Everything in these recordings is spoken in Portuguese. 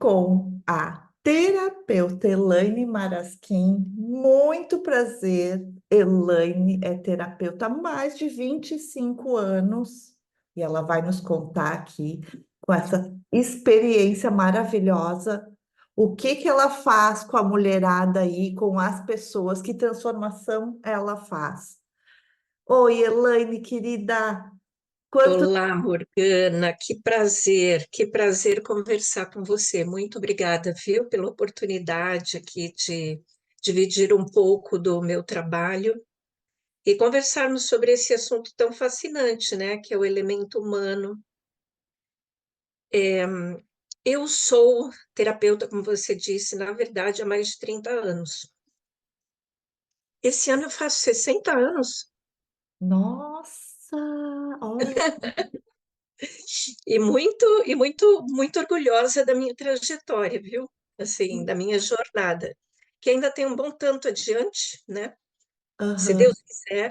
com a terapeuta Elaine Marasquim. Muito prazer. Elaine é terapeuta há mais de 25 anos e ela vai nos contar aqui, com essa experiência maravilhosa, o que que ela faz com a mulherada aí, com as pessoas, que transformação ela faz. Oi, Elaine, querida, quanto... Olá, Morgana, que prazer conversar com você. Muito obrigada, viu, pela oportunidade aqui de dividir um pouco do meu trabalho e conversarmos sobre esse assunto tão fascinante, né, que é o elemento humano. Eu sou terapeuta, como você disse, na verdade, há mais de 30 anos. Esse ano eu faço 60 anos Nossa, olha. muito orgulhosa da minha trajetória, viu? Assim, da minha jornada, que ainda tem um bom tanto adiante, né? Se Aham, Deus quiser.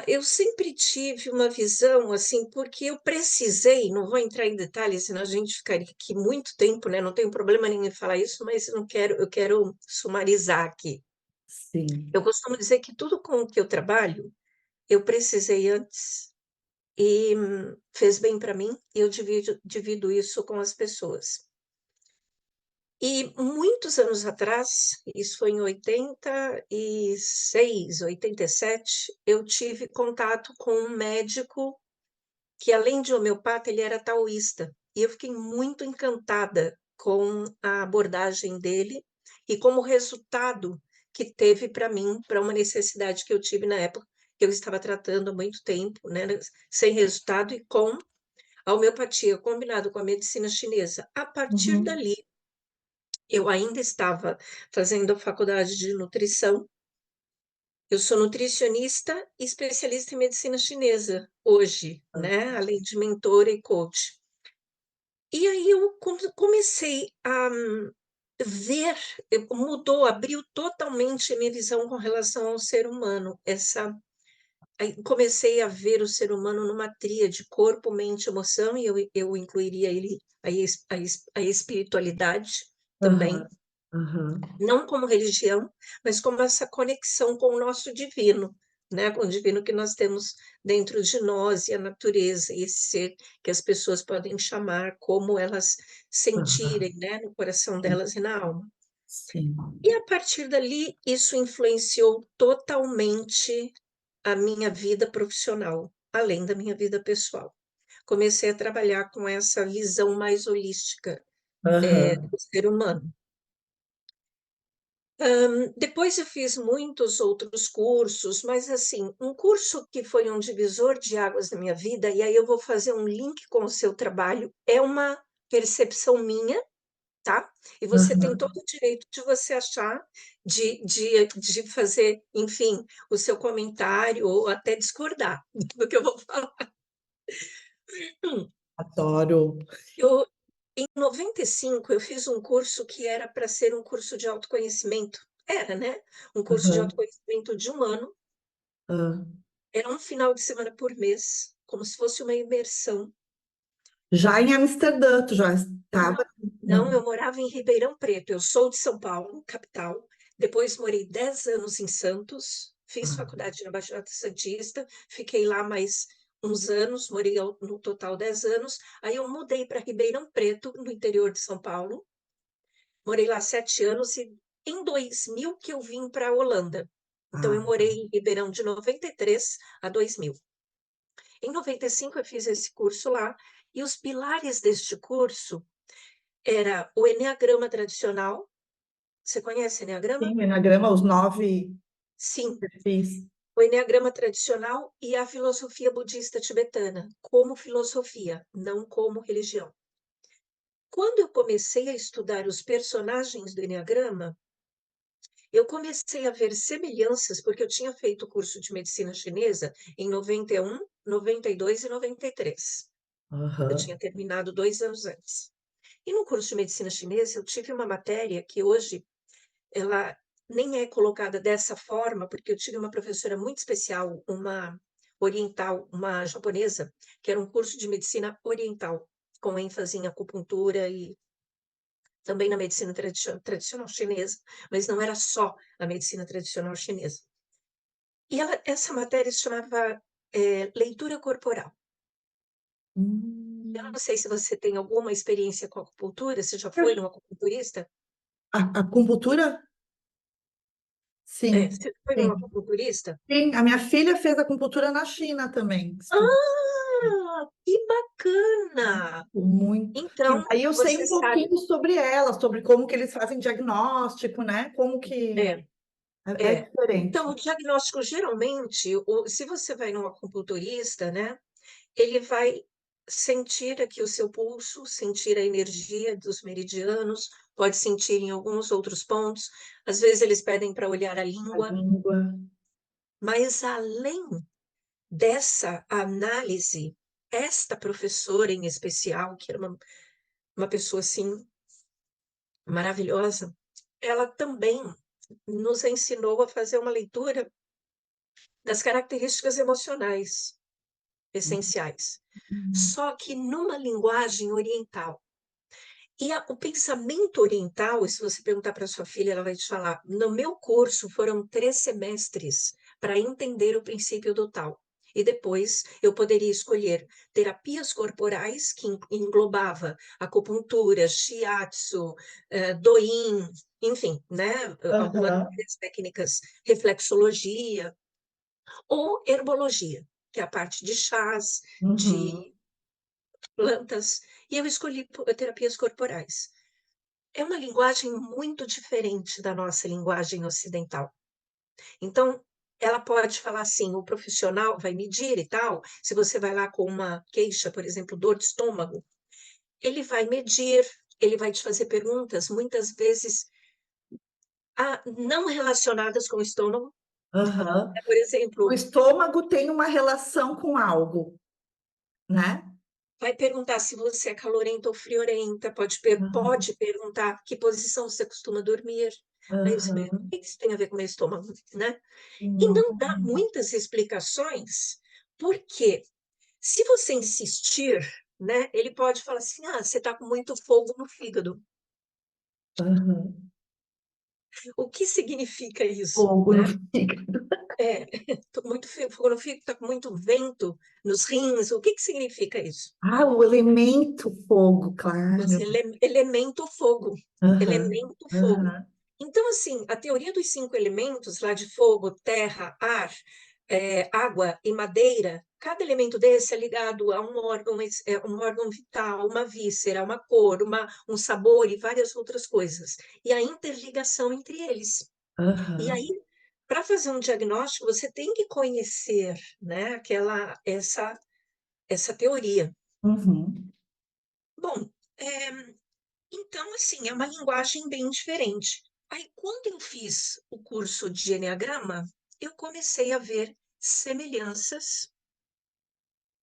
Eu sempre tive uma visão, assim, porque eu precisei, não vou entrar em detalhes, senão a gente ficaria aqui muito tempo, né? Não tenho problema nenhum em falar isso, mas eu quero sumarizar aqui. sim. Eu costumo dizer que tudo com o que eu trabalho, eu precisei antes e fez bem para mim, e eu divido isso com as pessoas. E muitos anos atrás, isso foi em 86, 87, eu tive contato com um médico que, além de homeopata, ele era taoísta. E eu fiquei muito encantada com a abordagem dele e como resultado que teve para mim, para uma necessidade que eu tive na época, que eu estava tratando há muito tempo, né, sem resultado, e com a homeopatia combinado com a medicina chinesa. A partir Uhum. dali, eu ainda estava fazendo a faculdade de nutrição. Eu sou nutricionista e especialista em medicina chinesa hoje, né? Além de mentora e coach. E aí eu comecei a ver, mudou, abriu totalmente a minha visão com relação ao ser humano. Aí comecei a ver o ser humano numa tríade, corpo, mente, emoção, e eu incluiria ele, a espiritualidade também, Aham, aham, não como religião, mas como essa conexão com o nosso divino, né? Com o divino que nós temos dentro de nós e a natureza, e esse ser que as pessoas podem chamar como elas aham, sentirem, né? No coração delas e na alma. sim. E a partir dali, isso influenciou totalmente a minha vida profissional, além da minha vida pessoal. Comecei a trabalhar com essa visão mais holística, Aham, do ser humano. Depois eu fiz muitos outros cursos, mas assim, um curso que foi um divisor de águas na minha vida, e aí eu vou fazer um link com o seu trabalho, é uma percepção minha, tá? E você tem aham. todo o direito de você achar, de fazer, enfim, o seu comentário ou até discordar do que eu vou falar. Hum, Adoro. Eu, em 95, eu fiz um curso que era para ser um curso de autoconhecimento. Era, né? Um curso de Aham, autoconhecimento de um ano. aham. Era um final de semana por mês, como se fosse uma imersão. Já em Amsterdã, tu já estava? Não, não, Não. eu morava em Ribeirão Preto. Eu sou de São Paulo, capital. Depois morei 10 anos em Santos. Fiz Ah, faculdade na Baixada Santista. Fiquei lá mais uns anos, morei no total 10 anos. Aí eu mudei para Ribeirão Preto, no interior de São Paulo. Morei lá 7 anos e em 2000 que eu vim para a Holanda. Então eu ah, morei em Ribeirão de 93 a 2000. Em 95 eu fiz esse curso lá e os pilares deste curso era o enneagrama tradicional. Você conhece enneagrama? sim, enagrama, os 9 Sim, perfis. o enneagrama tradicional e a filosofia budista tibetana, como filosofia, não como religião. Quando eu comecei a estudar os personagens do enneagrama, eu comecei a ver semelhanças, porque eu tinha feito o curso de medicina chinesa em 91, 92 e 93. Eu Aham, tinha terminado 2 anos antes. E no curso de medicina chinesa, eu tive uma matéria que hoje ela nem é colocada dessa forma, porque eu tive uma professora muito especial, uma oriental, uma japonesa, que era um curso de medicina oriental, com ênfase em acupuntura também na medicina tradicional chinesa, mas não era só a medicina tradicional chinesa. E essa matéria se chamava leitura corporal. Eu Hum. não sei se você tem alguma experiência com acupuntura, você já foi numa acupunturista? A acupuntura? Sim, Você foi numa sim. acupunturista? Sim, a minha filha fez acupuntura na China também, estudou Que bacana! muito. E Então, aí eu sei você um sabe, pouquinho sobre ela, sobre como que eles fazem diagnóstico, né? Como que é, é é. Então, diferente. o diagnóstico, geralmente, se você vai num acupunturista, né, ele vai sentir aqui o seu pulso, sentir a energia dos meridianos, pode sentir em alguns outros pontos. Às vezes eles pedem para olhar a A língua, língua. mas além dessa análise, esta professora em especial, que era uma pessoa assim maravilhosa, ela também nos ensinou a fazer uma leitura das características emocionais essenciais, Hum. só que numa linguagem oriental. E o pensamento oriental, se você perguntar para sua filha, ela vai te falar: no meu curso foram 3 semestres para entender o princípio do tal. E depois eu poderia escolher terapias corporais, que englobava acupuntura, shiatsu, doin, enfim, né? Algumas Aham. técnicas, reflexologia, ou herbologia, que é a parte de chás, Uhum. de plantas, e eu escolhi terapias corporais. É uma linguagem muito diferente da nossa linguagem ocidental. Então, ela pode falar assim, o profissional vai medir e tal, se você vai lá com uma queixa, por exemplo, dor de estômago, ele vai medir, ele vai te fazer perguntas, muitas vezes não relacionadas com o estômago. Aham. Por O exemplo, estômago tem uma relação com algo, né? vai perguntar se você é calorenta ou friorenta, Aham. pode perguntar que posição você costuma dormir. Aí você pergunta, o Aham. que isso tem a ver com o meu estômago, né? E Não. não dá muitas explicações, porque se você insistir, né, ele pode falar assim, você está com muito fogo no fígado. Aham. O que significa isso, Fogo no né? fígado. É, tô com muito fogo no fígado, está com muito vento nos rins, o que significa isso? Ah, o elemento fogo, Você claro. elemento fogo, Aham. elemento fogo. Aham. Então, assim, a teoria dos 5 elementos, lá de fogo, terra, ar, água e madeira, cada elemento desse é ligado a um órgão vital, uma víscera, uma cor, um sabor e várias outras coisas. E a interligação entre eles. E Aham. aí, para fazer um diagnóstico, você tem que conhecer, né, essa teoria. Uhum. Bom, então, assim, é uma linguagem bem diferente. Aí, quando eu fiz o curso de Enneagrama, eu comecei a ver semelhanças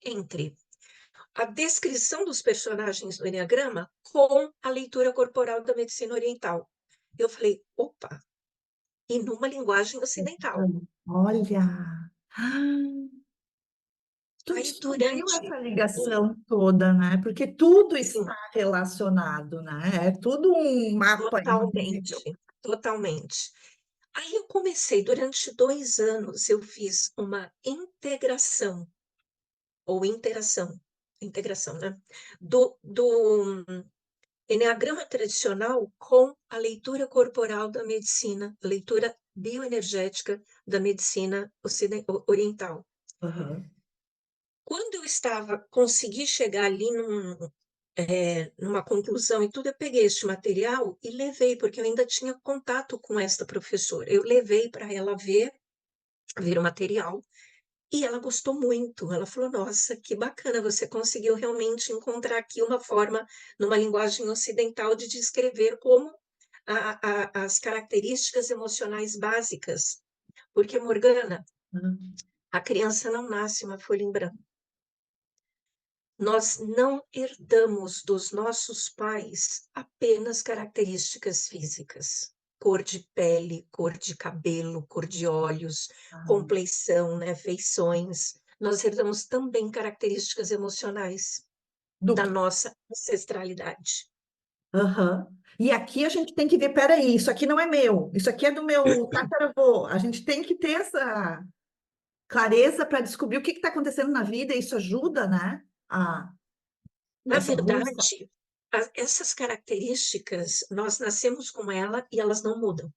entre a descrição dos personagens do Enneagrama com a leitura corporal da medicina oriental. Eu falei, opa, e numa linguagem ocidental. Olha. Tu Aí, descobriu durante essa o... ligação toda, né? Porque tudo Sim, está relacionado, né? É tudo um mapa invisível. totalmente, totalmente. Aí eu comecei, durante 2 anos, eu fiz uma integração ou integração, né? Do Enneagrama tradicional com a leitura corporal da medicina, leitura bioenergética da medicina oriental. Aham. Quando eu consegui chegar ali numa conclusão e tudo, eu peguei este material e levei, porque eu ainda tinha contato com esta professora. Eu levei para ela ver o material. E ela gostou muito. Ela falou: Nossa, que bacana, você conseguiu realmente encontrar aqui uma forma, numa linguagem ocidental, de descrever como as características emocionais básicas. Porque, Morgana, a criança não nasce uma folha em branco. Nós não herdamos dos nossos pais apenas características físicas. Cor de pele, cor de cabelo, cor de olhos, Ah, compleição, né, feições. Nós herdamos também características emocionais do da que nossa ancestralidade. Aham. E aqui a gente tem que ver, peraí, isso aqui não é meu, isso aqui é do meu tataravô. A gente tem que ter essa clareza para descobrir o que está acontecendo na vida, e isso ajuda, né? A Na essa busca. verdade, essas características, nós nascemos com ela e elas não mudam.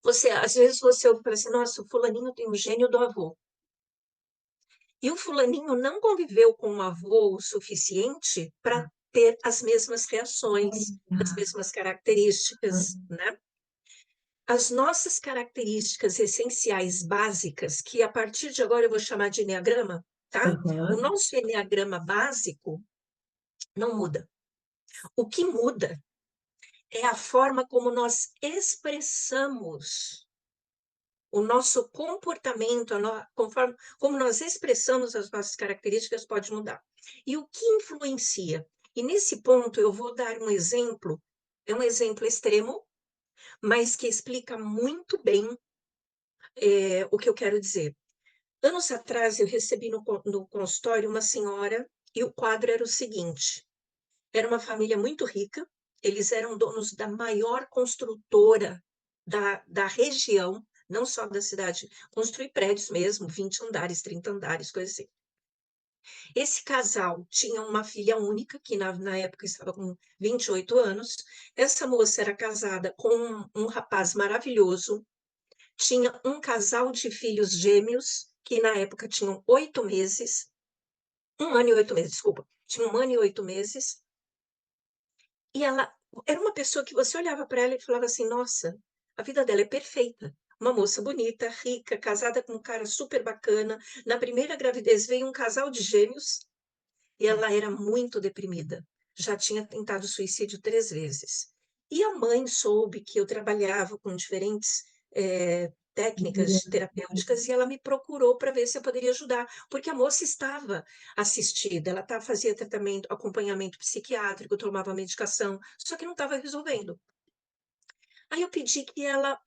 Às vezes você ouve assim, nossa, o fulaninho tem o gênio do avô. E o fulaninho não conviveu com o avô o suficiente para ter as mesmas reações, as Olha. mesmas características, né? As nossas características essenciais básicas, que a partir de agora eu vou chamar de enneagrama, tá? O Aham. nosso enneagrama básico não muda. O que muda é a forma como nós expressamos o nosso comportamento, conforme como nós expressamos as nossas características pode mudar. E o que influencia? E nesse ponto eu vou dar um exemplo, é um exemplo extremo, mas que explica muito bem o que eu quero dizer. Anos atrás eu recebi no consultório uma senhora e o quadro era o seguinte: era uma família muito rica, eles eram donos da maior construtora da região, não só da cidade, construir prédios mesmo, 20 andares, 30 andares, coisa assim. Esse casal tinha uma filha única, que na época estava com 28 anos. Essa moça era casada com um rapaz maravilhoso, tinha um casal de filhos gêmeos, que na época tinham 8 meses, 1 ano e 8 meses, desculpa, tinha 1 ano e 8 meses, e ela era uma pessoa que você olhava para ela e falava assim: nossa, a vida dela é perfeita. Uma moça bonita, rica, casada com um cara super bacana. Na primeira gravidez veio um casal de gêmeos e ela era muito deprimida. Já tinha tentado suicídio 3 vezes. E a mãe soube que eu trabalhava com diferentes técnicas terapêuticas e ela me procurou para ver se eu poderia ajudar, porque a moça estava assistida, fazia tratamento, acompanhamento psiquiátrico, tomava medicação, só que não estava resolvendo. Aí eu pedi que ela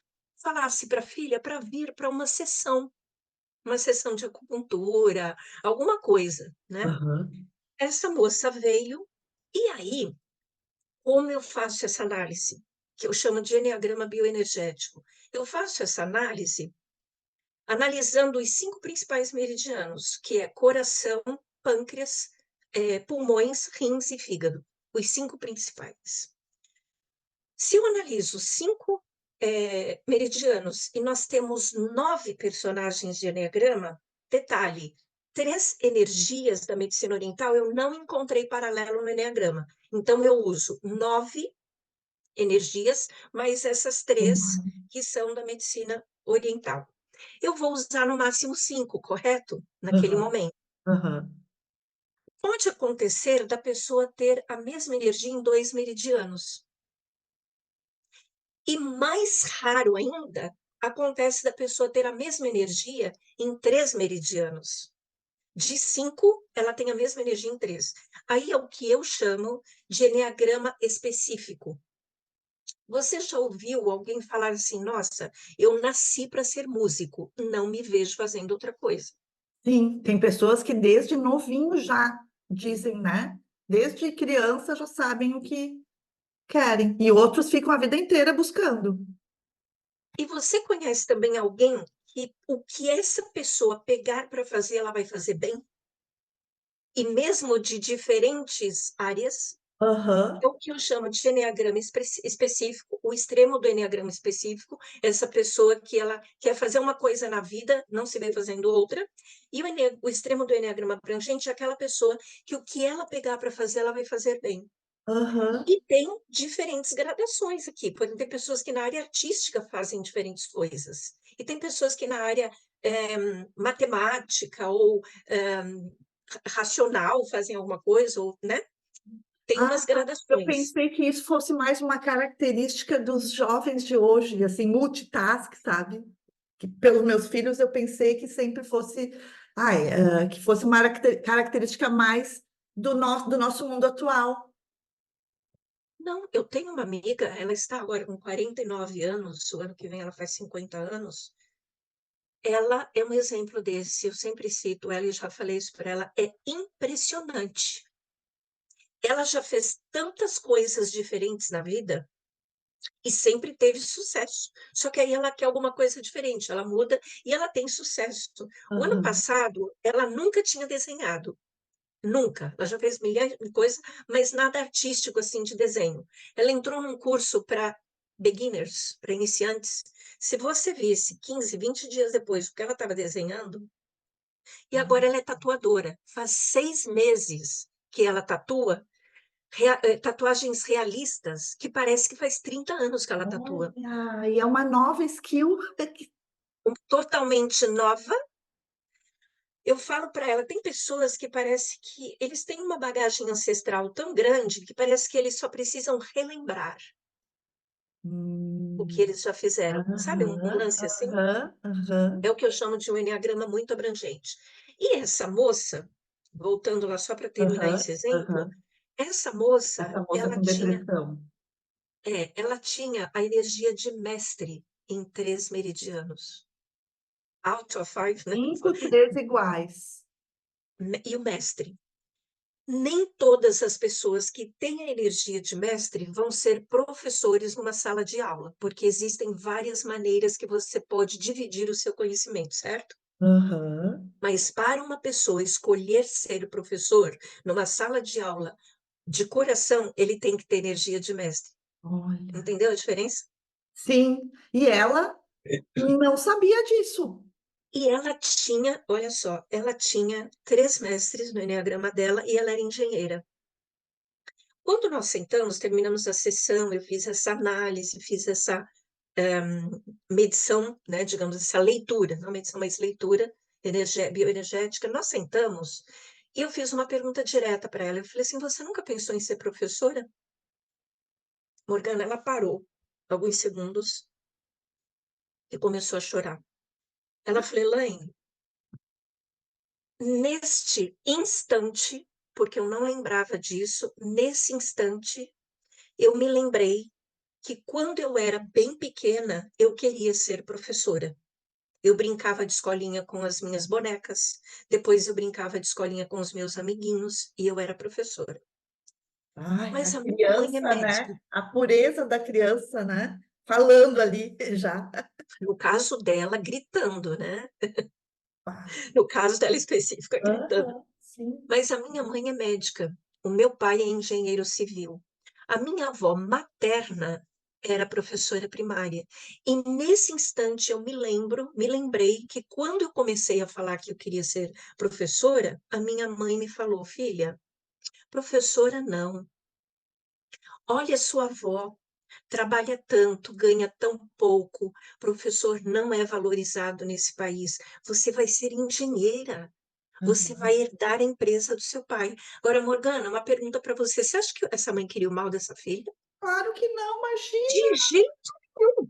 falasse para a filha para vir para uma sessão de acupuntura, alguma coisa, né? Aham. Essa moça veio, e aí, como eu faço essa análise, que eu chamo de enneagrama bioenergético? Eu faço essa análise analisando os 5 principais meridianos, que é coração, pâncreas, pulmões, rins e fígado. Os 5 principais. Se eu analiso 5 meridianos e nós temos 9 personagens de enneagrama, detalhe, 3 energias da medicina oriental eu não encontrei paralelo no enneagrama. Então, eu uso 9 energias, mais essas 3 Uhum. que são da medicina oriental. Eu vou usar no máximo 5, correto? Naquele Aham. momento. Aham. Pode acontecer da pessoa ter a mesma energia em 2 meridianos. E mais raro ainda, acontece da pessoa ter a mesma energia em 3 meridianos. De 5, ela tem a mesma energia em 3. Aí é o que eu chamo de enneagrama específico. Você já ouviu alguém falar assim: nossa, eu nasci para ser músico, não me vejo fazendo outra coisa? Sim, tem pessoas que desde novinho já dizem, né? Desde criança já sabem o que querem. E outros ficam a vida inteira buscando. E você conhece também alguém que o que essa pessoa pegar para fazer, ela vai fazer bem? E mesmo de diferentes áreas? Aham. É o que eu chamo de enneagrama específico, o extremo do enneagrama específico, essa pessoa que ela quer fazer uma coisa na vida, não se vê fazendo outra, e o extremo do enneagrama abrangente é aquela pessoa que o que ela pegar para fazer, ela vai fazer bem. Aham. E tem diferentes gradações aqui, porque tem pessoas que na área artística fazem diferentes coisas, e tem pessoas que na área matemática ou racional fazem alguma coisa, ou, né? Tem Ah, umas eu gradações. pensei que isso fosse mais uma característica dos jovens de hoje, assim, multitask, sabe? Que pelos meus filhos eu pensei que sempre fosse, que fosse uma característica mais do nosso mundo atual. Não, eu tenho uma amiga, ela está agora com 49 anos, o ano que vem ela faz 50 anos. Ela é um exemplo desse, eu sempre cito ela e já falei isso para ela, é impressionante. Ela já fez tantas coisas diferentes na vida e sempre teve sucesso. Só que aí ela quer alguma coisa diferente, ela muda e ela tem sucesso. O ano Aham. passado, ela nunca tinha desenhado, nunca. Ela já fez milhares de coisas, mas nada artístico assim de desenho. Ela entrou num curso para beginners, para iniciantes. Se você visse 15, 20 dias depois o que ela estava desenhando, e agora ela é tatuadora. Faz 6 meses que ela tatua, tatuagens realistas, que parece que faz 30 anos que ela tatua. Olha, e é uma nova skill. Totalmente nova. Eu falo para ela, tem pessoas que parece que eles têm uma bagagem ancestral tão grande que parece que eles só precisam relembrar o que Hum, eles já fizeram. Sabe, um aham, lance assim? aham, aham, É o que eu chamo de um enneagrama muito abrangente. E essa moça, voltando lá só para terminar aham, esse exemplo, aham. essa moça, Essa moça com depressão. ela tinha a energia de mestre em 3 meridianos. Out of five, né? 5 3 iguais. E o mestre. Nem todas as pessoas que têm a energia de mestre vão ser professores numa sala de aula, porque existem várias maneiras que você pode dividir o seu conhecimento, certo? Aham. Mas para uma pessoa escolher ser professor numa sala de aula de coração, ele tem que ter energia de mestre. Olha. Entendeu a diferença? Sim, e ela não sabia disso. E ela tinha, olha só, ela tinha 3 mestres no enneagrama dela e ela era engenheira. Quando nós sentamos, terminamos a sessão, eu fiz essa análise, fiz essa medição, né, digamos, essa leitura, não medição, mas leitura bioenergética. Nós sentamos e eu fiz uma pergunta direta para ela. Eu falei assim: você nunca pensou em ser professora? Morgana, ela parou alguns segundos e começou a chorar. Ela falou: Elaine, neste instante, porque eu não lembrava disso, nesse instante, eu me lembrei que quando eu era bem pequena, eu queria ser professora. Eu brincava de escolinha com as minhas bonecas, depois eu brincava de escolinha com os meus amiguinhos e eu era professora. Ai, Mas a a minha mãe é criança, médica. né? A pureza da criança, né? Falando ali já. No caso dela, gritando, né? Ah, No caso dela específica, gritando. aham, sim. Mas a minha mãe é médica. O meu pai é engenheiro civil. A minha avó materna era professora primária. E nesse instante eu me lembrei que quando eu comecei a falar que eu queria ser professora, a minha mãe me falou: filha, professora não. Olha sua avó, trabalha tanto, ganha tão pouco, professor não é valorizado nesse país. Você vai ser engenheira. Você Aham. vai herdar a empresa do seu pai. Agora, Morgana, uma pergunta para você. Você acha que essa mãe queria o mal dessa filha? Claro que não, imagina. De jeito nenhum.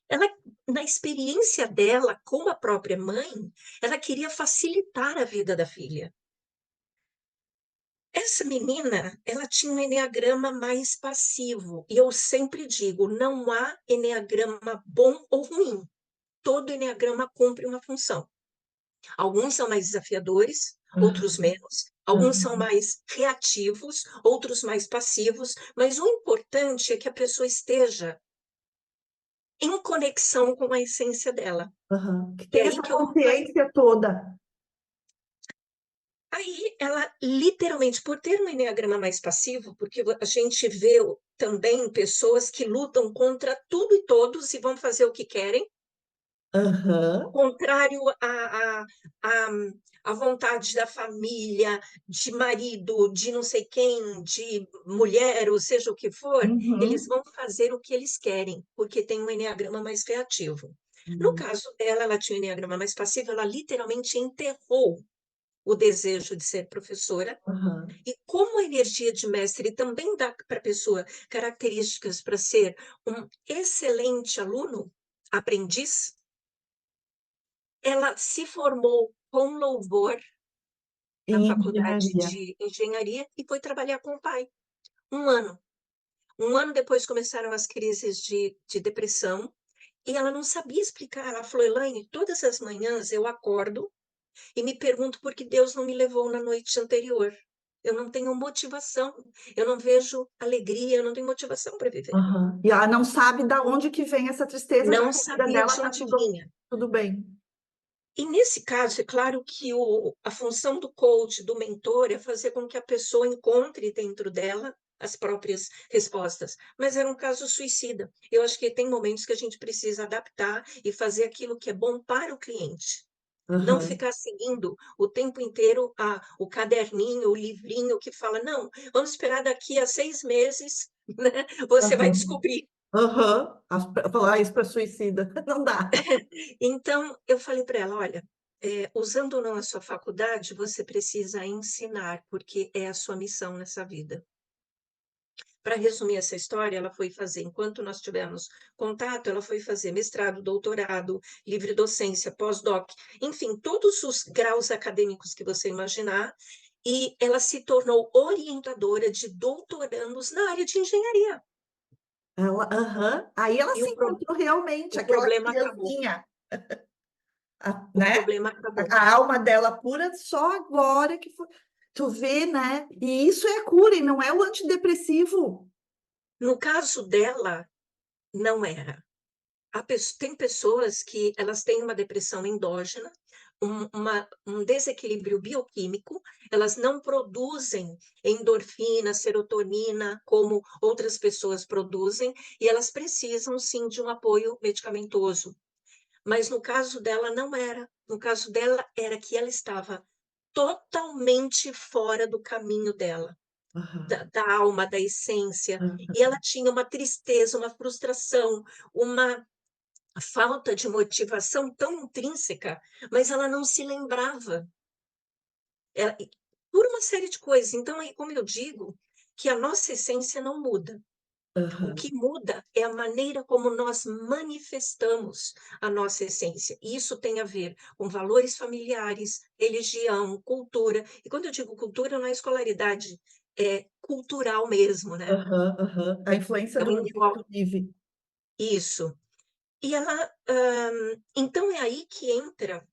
Ela, na experiência dela com a própria mãe, ela queria facilitar a vida da filha. Essa menina, ela tinha um enneagrama mais passivo. E eu sempre digo, não há enneagrama bom ou ruim. Todo enneagrama cumpre uma função. Alguns são mais desafiadores, outros Aham, menos. Alguns são aham, mais reativos, outros mais passivos. Mas o importante é que a pessoa esteja em conexão com a essência dela. aham. Que E tem aí essa que eu falei. consciência toda. Aí ela literalmente, por ter um enneagrama mais passivo, porque a gente vê também pessoas que lutam contra tudo e todos e vão fazer o que querem, Aham, contrário à, à vontade da família, de marido, de não sei quem, de mulher, ou seja o que for, eles uhum, vão fazer o que eles querem, porque tem um enneagrama mais reativo. No uhum, caso dela, ela tinha um enneagrama mais passivo, ela literalmente enterrou o desejo de ser professora. aham, E como a energia de mestre também dá para a pessoa características para ser um excelente aluno, aprendiz, ela se formou com louvor na em faculdade engenharia. de engenharia e foi trabalhar com o pai. Um ano. Um ano depois começaram as crises de depressão e ela não sabia explicar. Ela falou: Elaine, todas as manhãs eu acordo e me pergunto por que Deus não me levou na noite anterior. eu não tenho motivação, eu não vejo alegria, eu não tenho motivação para viver. Aham. E ela não sabe da onde que vem essa tristeza, já Não que a vida sabia dela de tá onde tudo, vinha. tudo bem. E nesse caso, é claro que a função do coach, do mentor, é fazer com que a pessoa encontre dentro dela as próprias respostas. Mas era um caso suicida. Eu acho que tem momentos que a gente precisa adaptar e fazer aquilo que é bom para o cliente. Não Aham, ficar seguindo o tempo inteiro o caderninho, o livrinho que fala, não, vamos esperar daqui a 6 meses, né? Você vai aham, descobrir. aham. Falar isso para suicida, não dá. Então, eu falei para ela, olha, usando ou não a sua faculdade, você precisa ensinar, porque é a sua missão nessa vida. Para resumir essa história, ela foi fazer, enquanto nós tivemos contato, ela foi fazer mestrado, doutorado, livre docência, pós-doc, enfim, todos os graus acadêmicos que você imaginar, e ela se tornou orientadora de doutorandos na área de engenharia. Aham. Aí ela E se encontrou realmente, o aquela problema acabou. criancinha, O né? problema acabou. A alma dela pura, só agora que foi. Tu vê, né? E isso é cura, e não é o antidepressivo. No caso dela, não era. Tem pessoas que elas têm uma depressão endógena, um desequilíbrio bioquímico, elas não produzem endorfina, serotonina, como outras pessoas produzem, e elas precisam sim de um apoio medicamentoso. Mas no caso dela não era. No caso dela era que ela estava totalmente fora do caminho dela. Aham, Da alma, da essência, aham, e ela tinha uma tristeza, uma frustração, uma falta de motivação tão intrínseca, mas ela não se lembrava. Ela, por uma série de coisas. Então, aí, como eu digo, que a nossa essência não muda. O aham. que muda é a maneira como nós manifestamos a nossa essência. E isso tem a ver com valores familiares, religião, cultura. E quando eu digo cultura, não é escolaridade, é cultural mesmo, né? Aham, aham. A influência do Então, meio que tu envolve vive. isso. E ela, então é aí que entra.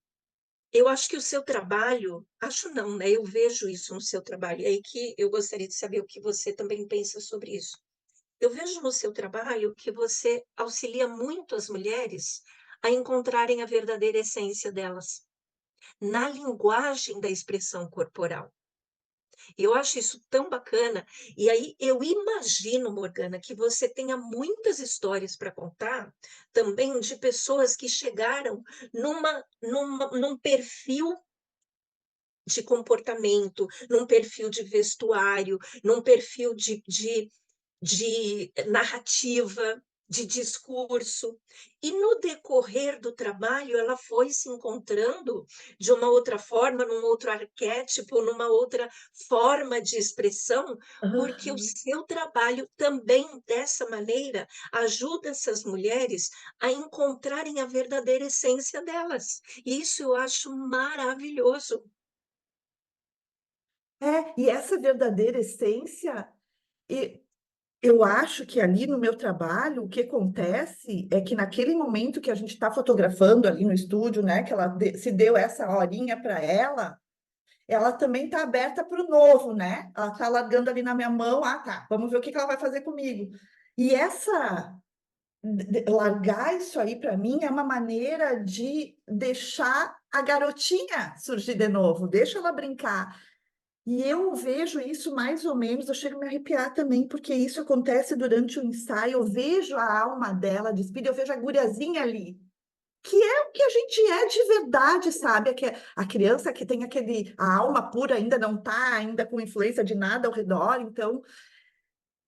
Eu acho que o seu trabalho, acho não, né? Eu vejo isso no seu trabalho. É aí que eu gostaria de saber o que você também pensa sobre isso. Eu vejo no seu trabalho que você auxilia muito as mulheres a encontrarem a verdadeira essência delas, na linguagem da expressão corporal. Eu acho isso tão bacana. E aí eu imagino, Morgana, que você tenha muitas histórias para contar também de pessoas que chegaram num perfil de comportamento, num perfil de vestuário, num perfil de narrativa, de discurso. E no decorrer do trabalho, ela foi se encontrando de uma outra forma, num outro arquétipo, numa outra forma de expressão, porque o Aham. seu trabalho também, dessa maneira, ajuda essas mulheres a encontrarem a verdadeira essência delas. E isso eu acho maravilhoso. E essa verdadeira essência, e eu acho que ali no meu trabalho, o que acontece é que naquele momento que a gente está fotografando ali no estúdio, né, que ela se deu essa horinha para ela também está aberta para o novo, né? Ela está largando ali na minha mão, ah, tá, vamos ver o que que ela vai fazer comigo. E essa largar isso aí para mim é uma maneira de deixar a garotinha surgir de novo, deixa ela brincar. E eu vejo isso mais ou menos, eu chego a me arrepiar também, porque isso acontece durante o ensaio, eu vejo a alma dela despida, eu vejo a guriazinha ali, que é o que a gente é de verdade, sabe? A criança que tem a alma pura ainda não está ainda com influência de nada ao redor, então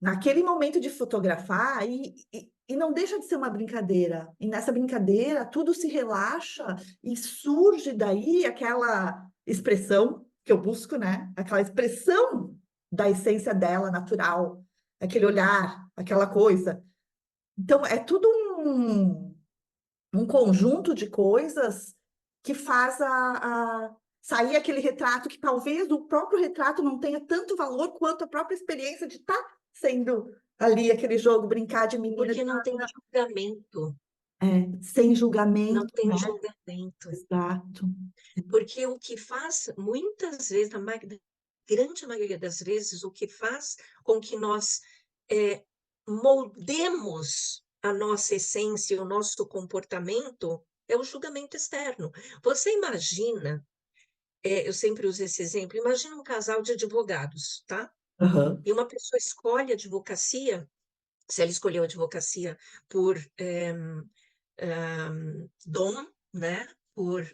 naquele momento de fotografar, e não deixa de ser uma brincadeira. E nessa brincadeira, tudo se relaxa e surge daí aquela expressão que eu busco, né? Aquela expressão da essência dela, natural, aquele olhar, aquela coisa. Então, é tudo um conjunto de coisas que faz sair aquele retrato que talvez o próprio retrato não tenha tanto valor quanto a própria experiência de estar sendo ali aquele jogo, brincar de menina, de Porque não tem menina, julgamento, sem não julgamento, tem né? julgamento. Exato. Porque o que faz, muitas vezes, grande maioria das vezes, o que faz com que nós é, moldemos a nossa essência, o nosso comportamento, é o julgamento externo. Você imagina, eu sempre uso esse exemplo, imagina um casal de advogados, tá? Aham, E uma pessoa escolhe a advocacia, se ela escolheu a advocacia por dom, né? Por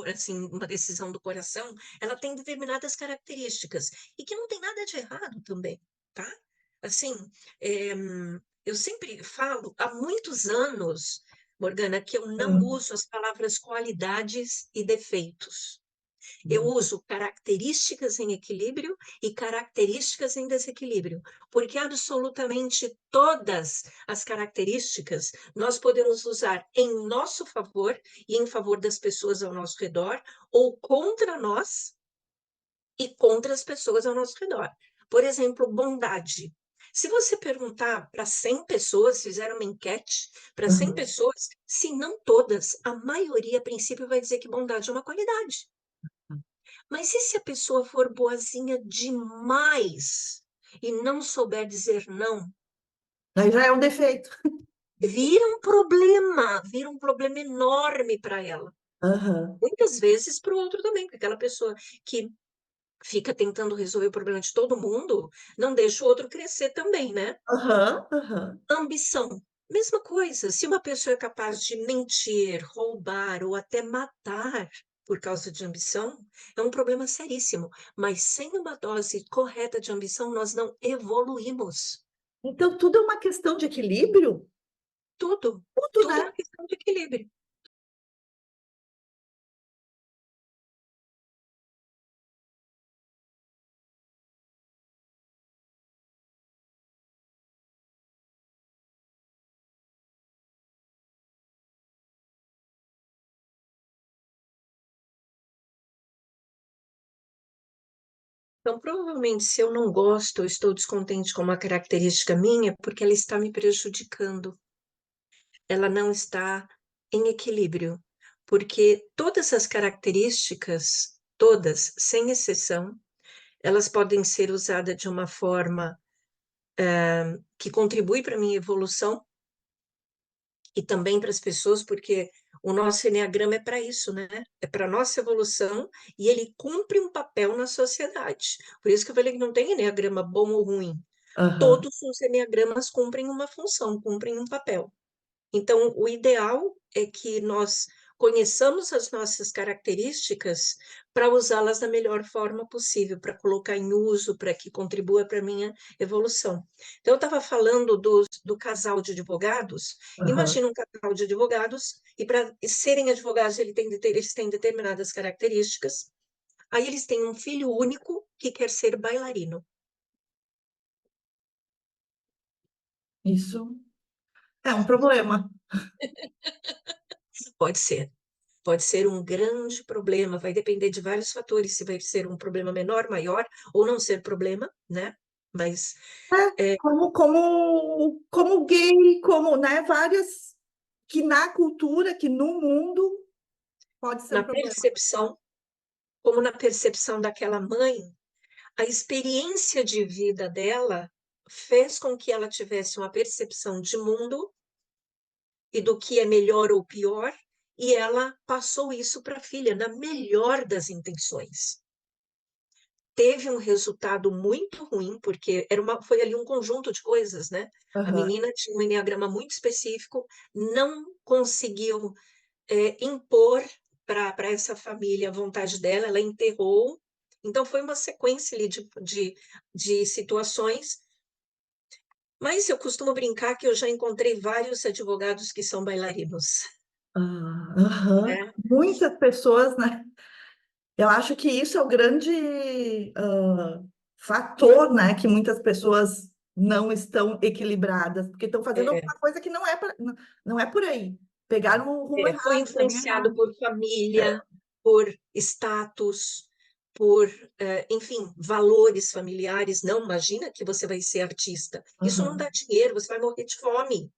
assim, uma decisão do coração, ela tem determinadas características e que não tem nada de errado também, tá? Assim, é, eu sempre falo há muitos anos, Morgana, que eu não aham, uso as palavras qualidades e defeitos. Eu uso características em equilíbrio e características em desequilíbrio, porque absolutamente todas as características nós podemos usar em nosso favor e em favor das pessoas ao nosso redor, ou contra nós e contra as pessoas ao nosso redor. Por exemplo, bondade. Se você perguntar para 100 pessoas, fizeram uma enquete para 100 aham. pessoas, se não todas, a maioria, a princípio, vai dizer que bondade é uma qualidade. Mas e se a pessoa for boazinha demais e não souber dizer não? Aí já é um defeito. Vira um problema enorme para ela. Aham, Muitas vezes para o outro também, porque aquela pessoa que fica tentando resolver o problema de todo mundo não deixa o outro crescer também, né? aham, aham. Ambição. Mesma coisa, se uma pessoa é capaz de mentir, roubar ou até matar por causa de ambição, é um problema seríssimo. Mas sem uma dose correta de ambição, nós não evoluímos. Então, tudo é uma questão de equilíbrio? Tudo, Tudo, tudo é né? uma questão de equilíbrio. Então, provavelmente, se eu não gosto, eu estou descontente com uma característica minha, porque ela está me prejudicando. Ela não está em equilíbrio, porque todas as características, todas, sem exceção, elas podem ser usadas de uma forma que contribui para a minha evolução e também para as pessoas, porque o nosso enneagrama é para isso, né? É para a nossa evolução e ele cumpre um papel na sociedade. Por isso que eu falei que não tem enneagrama bom ou ruim. Aham. Todos os enneagramas cumprem uma função, cumprem um papel. Então, o ideal é que nós conheçamos as nossas características para usá-las da melhor forma possível, para colocar em uso, para que contribua para a minha evolução. Então, eu estava falando do casal de advogados. Aham. Imagina um casal de advogados, e para serem advogados, eles têm determinadas características. Aí, eles têm um filho único que quer ser bailarino. Isso é um problema. Pode ser. Pode ser um grande problema, vai depender de vários fatores, se vai ser um problema menor, maior, ou não ser problema, né? Mas É, é, como gay, como, né, várias que na cultura, que no mundo pode ser um na problema. percepção, como na percepção daquela mãe, a experiência de vida dela fez com que ela tivesse uma percepção de mundo e do que é melhor ou pior, e ela passou isso para a filha, na melhor das intenções. Teve um resultado muito ruim, porque foi ali um conjunto de coisas, né? A Aham. menina tinha um enneagrama muito específico, não conseguiu impor para essa família a vontade dela, ela enterrou. Então, foi uma sequência ali de situações. Mas eu costumo brincar que eu já encontrei vários advogados que são bailarinos, Ah, aham. né? Muitas pessoas, né? Eu acho que isso é o grande fator, né? Que muitas pessoas não estão equilibradas, porque estão fazendo É, alguma coisa que não é por aí. Pegaram o rumo Foi errado, o caminho influenciado errado. por família, por status, por, enfim, valores familiares. Não, imagina que você vai ser artista. Isso não dá Aham. dinheiro, você vai morrer de fome.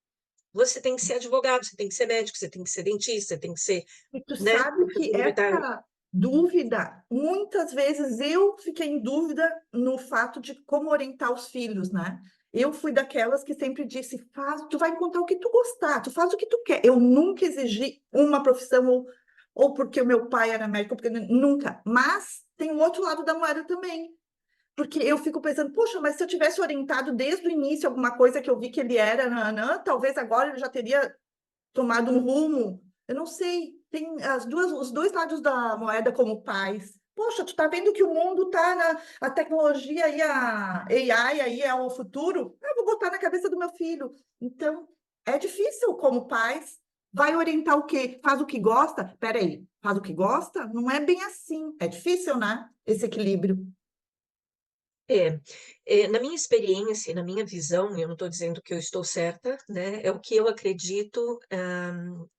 Você tem que ser advogado, você tem que ser médico, você tem que ser dentista, você tem que ser, E tu né, sabe tem que que aproveitar. Dúvida, muitas vezes eu fiquei em dúvida no fato de como orientar os filhos, né? Eu fui daquelas que sempre disse, faz, tu vai encontrar o que tu gostar, tu faz o que tu quer. Eu nunca exigi uma profissão ou porque o meu pai era médico, porque nunca. Mas tem o outro lado da moeda também. Porque eu fico pensando, poxa, mas se eu tivesse orientado desde o início alguma coisa que eu vi que ele era, nanã, talvez agora ele já teria tomado um rumo. Eu não sei, tem os dois lados da moeda como pais. Poxa, tu tá vendo que o mundo tá a tecnologia e a AI aí é o futuro? Eu vou botar na cabeça do meu filho. Então, é difícil como pais. Vai orientar o quê? Faz o que gosta? Peraí, faz o que gosta? Não é bem assim. É difícil, né? Esse equilíbrio. É, na minha experiência, e na minha visão, eu não estou dizendo que eu estou certa, né? É o que eu acredito,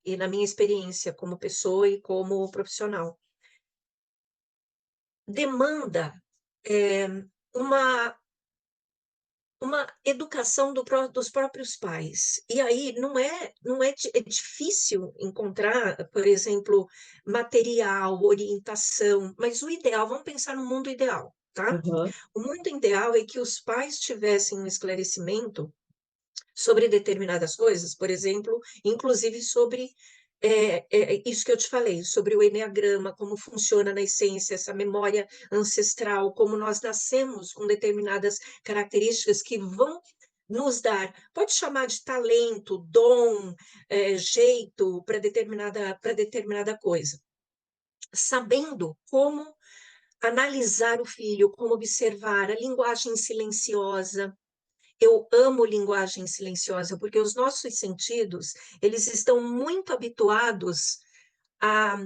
e na minha experiência como pessoa e como profissional. Demanda, é, uma, uma educação dos próprios pais. E aí é difícil encontrar, por exemplo, material, orientação, mas o ideal, vamos pensar no mundo ideal, tá? Aham, O mundo ideal é que os pais tivessem um esclarecimento sobre determinadas coisas, por exemplo, inclusive sobre isso que eu te falei, sobre o enneagrama, como funciona na essência, essa memória ancestral, como nós nascemos com determinadas características que vão nos dar, pode chamar de talento, dom, jeito para determinada coisa. Sabendo como analisar o filho, como observar a linguagem silenciosa, eu amo linguagem silenciosa, porque os nossos sentidos, eles estão muito habituados a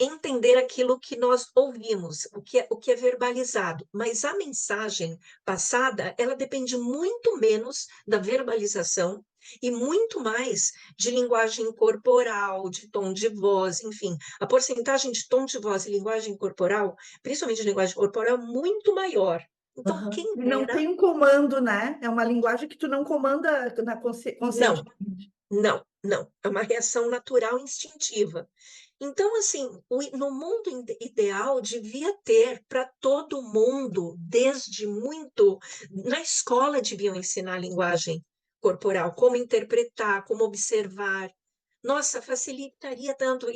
entender aquilo que nós ouvimos, o que é verbalizado, mas a mensagem passada, ela depende muito menos da verbalização e muito mais de linguagem corporal, de tom de voz, enfim, a porcentagem de tom de voz e linguagem corporal, principalmente de linguagem corporal, é muito maior. Então, aham. quem E não dera. tem um comando, né? É uma linguagem que tu não comanda Não, conscientemente. não. É uma reação natural instintiva. Então, assim, no mundo ideal devia ter para todo mundo, desde muito. Na escola deviam ensinar a linguagem corporal, como interpretar, como observar. Nossa, facilitaria tanto,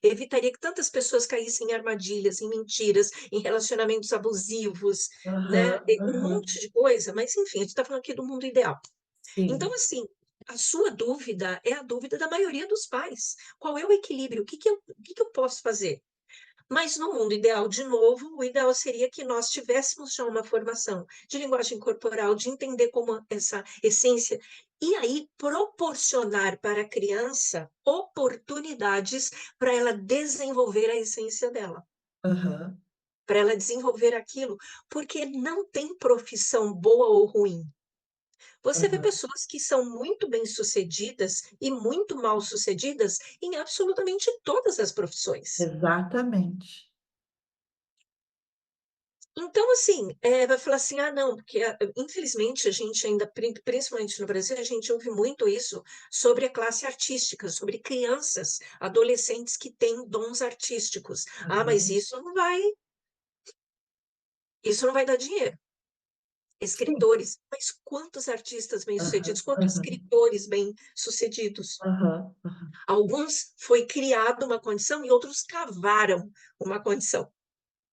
evitaria que tantas pessoas caíssem em armadilhas, em mentiras, em relacionamentos abusivos, né? Aham, Um aham. monte de coisa, mas enfim, a gente está falando aqui do mundo ideal. Então, Sim, assim, a sua dúvida é a dúvida da maioria dos pais. Qual é o equilíbrio? O que que eu posso fazer? Mas no mundo ideal, de novo, o ideal seria que nós tivéssemos já uma formação de linguagem corporal, de entender como essa essência, e aí proporcionar para a criança oportunidades para ela desenvolver a essência dela, aham, para ela desenvolver aquilo, porque não tem profissão boa ou ruim. Você vê aham. pessoas que são muito bem-sucedidas e muito mal-sucedidas em absolutamente todas as profissões. Exatamente. Então, assim, vai falar assim, ah, não, porque infelizmente a gente ainda, principalmente no Brasil, a gente ouve muito isso sobre a classe artística, sobre crianças, adolescentes que têm dons artísticos. Ah, mas Aham. isso não vai dar dinheiro. Sim. Escritores, mas quantos artistas Aham, bem-sucedidos, quantos aham, escritores bem-sucedidos? aham, aham. Alguns foi criado uma condição e outros cavaram uma condição.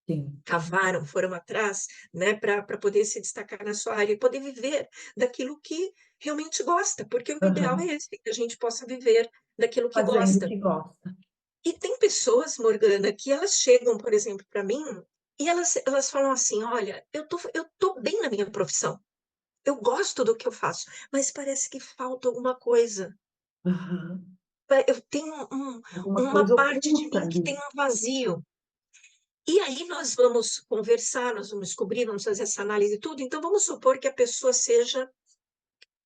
Sim. Cavaram, foram atrás, né, para poder se destacar na sua área e poder viver daquilo que realmente gosta, porque o ideal é Aham. esse, que a gente possa viver daquilo que Fazendo o gosta. que gosta. E tem pessoas, Morgana, que elas chegam, por exemplo, para mim, e elas falam assim: olha, eu tô bem na minha profissão, eu gosto do que eu faço, mas parece que falta alguma coisa. Aham. Eu tenho Alguma uma coisa parte de oculta mim que ali. tem um vazio. E aí nós vamos conversar, nós vamos descobrir, vamos fazer essa análise e tudo. Então vamos supor que a pessoa seja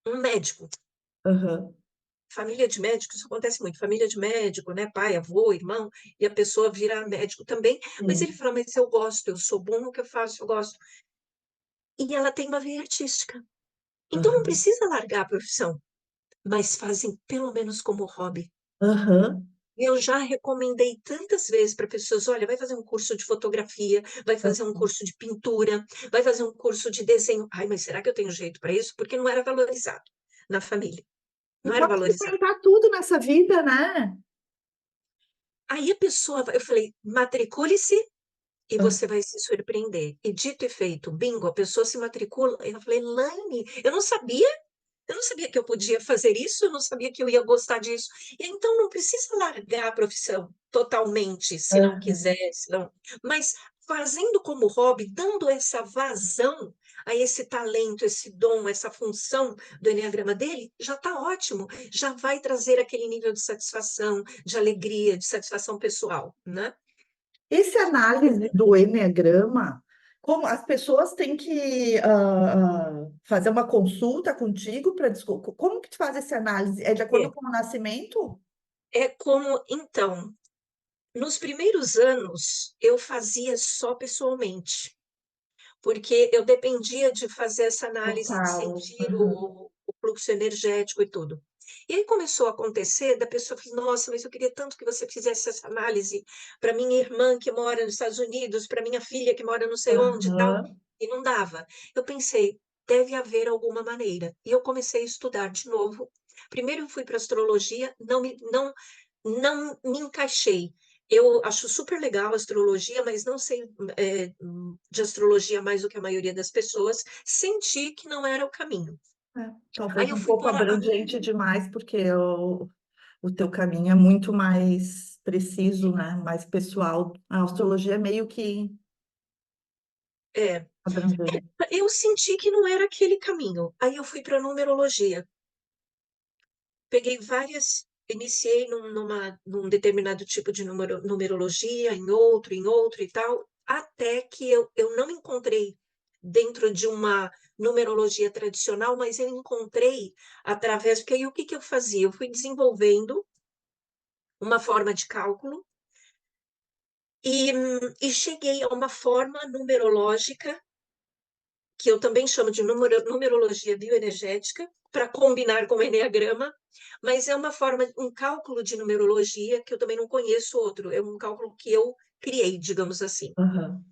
um médico. Aham, Família de médicos, isso acontece muito. Família de médico, né? Pai, avô, irmão, e a pessoa vira médico também. Mas ele sim. fala, mas eu gosto, eu sou bom no que eu faço, eu gosto. E ela tem uma veia artística. Então não Aham, precisa largar a profissão, mas fazem pelo menos como hobby. aham. Eu já recomendei tantas vezes para pessoas, olha, vai fazer um curso de fotografia, vai fazer um curso de pintura, vai fazer um curso de desenho. Ai, mas será que eu tenho jeito para isso? Porque não era valorizado na família, E não era pode valorizado. tentar tudo nessa vida, né? Aí a pessoa, eu falei, matricule-se e Ah, você vai se surpreender. E dito e feito, bingo, a pessoa se matricula. Eu falei, Laine, eu não sabia que eu podia fazer isso, eu não sabia que eu ia gostar disso. E então não precisa largar a profissão totalmente, se não aham. quiser, se não... mas fazendo como hobby, dando essa vazão a esse talento, esse dom, essa função do enneagrama dele, já está ótimo, já vai trazer aquele nível de satisfação, de alegria, de satisfação pessoal, né? Esse análise do eneagrama, como as pessoas têm que fazer uma consulta contigo para descobrir como que tu faz essa análise? É de acordo É, com o nascimento? é como, então, nos primeiros anos eu fazia só pessoalmente, porque eu dependia de fazer essa análise, de Total. sentir Aham, o fluxo energético e tudo. E aí começou a acontecer da pessoa falar, nossa, mas eu queria tanto que você fizesse essa análise para minha irmã que mora nos Estados Unidos, para minha filha que mora não sei onde e tal, aham, e não dava. Eu pensei, deve haver alguma maneira. E eu comecei a estudar de novo. Primeiro eu fui para astrologia, não me encaixei. Eu acho super legal a astrologia, mas não sei de astrologia mais do que a maioria das pessoas. Senti que não era o caminho. é. Talvez Aí eu um fui pouco para a abrangente demais, porque o teu caminho é muito mais preciso, né? Mais pessoal. A astrologia é meio que é, abrangente. eu senti que não era aquele caminho. Aí eu fui para a numerologia. Peguei várias, iniciei num determinado tipo de numerologia, em outro e tal, até que eu não encontrei dentro de uma numerologia tradicional, mas eu encontrei através, porque aí o que que eu fazia? Eu fui desenvolvendo uma forma de cálculo e cheguei a uma forma numerológica que eu também chamo de numerologia bioenergética, para combinar com o enneagrama, mas é uma forma, um cálculo de numerologia que eu também não conheço outro, é um cálculo que eu criei, digamos assim. Aham,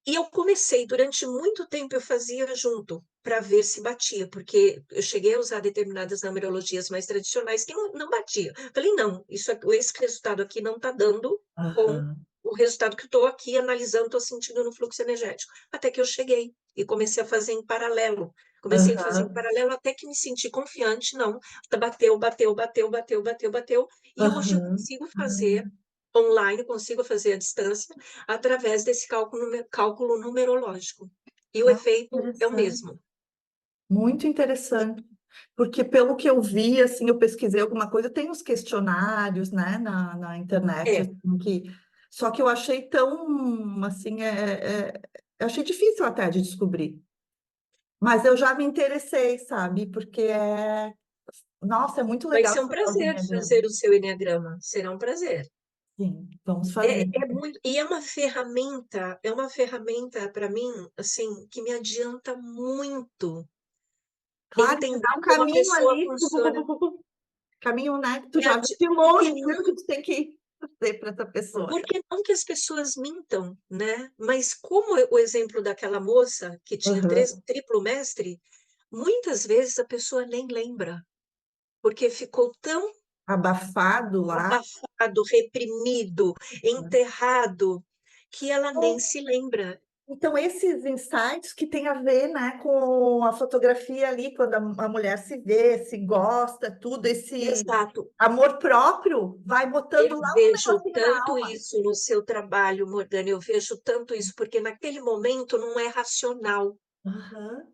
E eu comecei, durante muito tempo eu fazia junto, para ver se batia, porque eu cheguei a usar determinadas numerologias mais tradicionais que não batia. Falei, não, esse resultado aqui não está dando com aham, o resultado que estou aqui analisando, estou sentindo no fluxo energético. Até que eu cheguei e comecei a fazer em paralelo. Comecei a fazer em aham, paralelo até que me senti confiante, não. Bateu, bateu, bateu, bateu, bateu, bateu. E hoje eu aham. consigo fazer online, consigo fazer à distância através desse cálculo numerológico. E o Ah, efeito é o interessante. mesmo. Muito interessante. Porque pelo que eu vi, assim, eu pesquisei alguma coisa, tem uns questionários, né, na internet, É, assim, só que eu achei tão, assim, eu achei difícil até de descobrir. Mas eu já me interessei, sabe? Porque nossa, é muito vai legal ser um estudar o prazer Enneagrama. fazer o seu enneagrama. Será um prazer. Sim, vamos fazer. É muito, e é uma ferramenta para mim, assim, que me adianta muito Claro, te entender dá um como a caminho pessoa ali, funciona. caminho, né, que tu Me já viu adi- de Porque longe, o que não, que tu tem que fazer para essa pessoa. porque não que as pessoas mintam, né? Mas como o exemplo daquela moça que tinha Aham. triplo mestre, muitas vezes a pessoa nem lembra, porque ficou tão Abafado lá. abafado, reprimido, enterrado, que ela nem se lembra. Então, esses insights que tem a ver, né, com a fotografia ali, quando a mulher se vê, se gosta, tudo, esse Exato. amor próprio, vai botando Eu lá um vejo negocinho na tanto alma. isso no seu trabalho, Morgana, eu vejo tanto isso, porque naquele momento não é racional, Aham,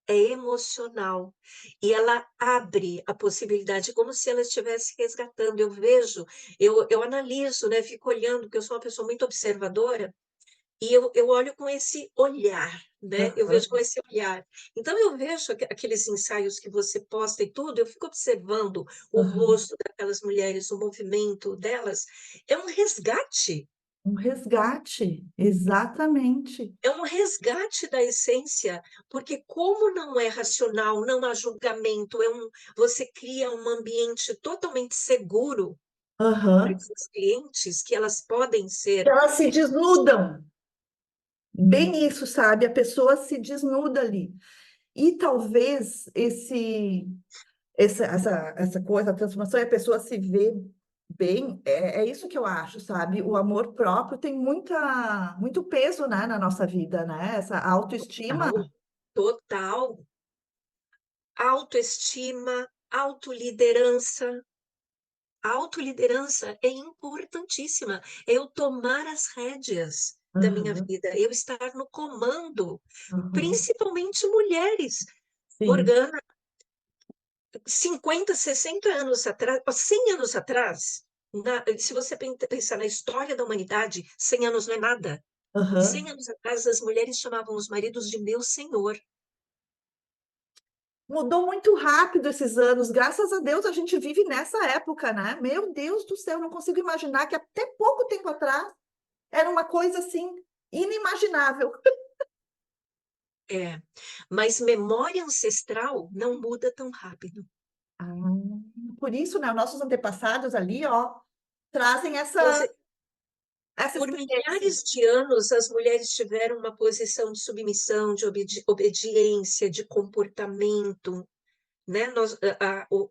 é emocional. E ela abre a possibilidade, como se ela estivesse resgatando. Eu vejo, eu analiso, né? Fico olhando, porque eu sou uma pessoa muito observadora, e eu olho com esse olhar, né? Eu vejo com aham, esse olhar. Então, eu vejo aqueles ensaios que você posta e tudo, eu fico observando o aham. rosto daquelas mulheres, o movimento delas. É um resgate. Um resgate, exatamente. É um resgate da essência, porque como não é racional, não há julgamento, você cria um ambiente totalmente seguro, para aham. esses clientes que elas podem ser. Elas se desnudam. Bem isso, sabe? A pessoa se desnuda ali. E talvez essa coisa, a transformação, e a pessoa se vê bem, é isso que eu acho, sabe? O amor próprio tem muito peso, né, na nossa vida, né? Essa autoestima. Total, total. Autoestima, autoliderança. A autoliderança é importantíssima. É eu tomar as rédeas da minha Aham, vida, eu estar no comando, aham. principalmente mulheres. Sim, Morgana, 50, 60 anos atrás, 100 anos atrás, se você pensar na história da humanidade, 100 anos não é nada. 100 aham. anos atrás, as mulheres chamavam os maridos de meu senhor. Mudou muito rápido esses anos. Graças a Deus a gente vive nessa época, né? Meu Deus do céu, não consigo imaginar que até pouco tempo atrás era uma coisa assim inimaginável. É, mas memória ancestral não muda tão rápido. Ah, por isso, né, os nossos antepassados ali, ó, trazem Você, essa por experiência. milhares de anos, as mulheres tiveram uma posição de submissão, de obediência, de comportamento, né?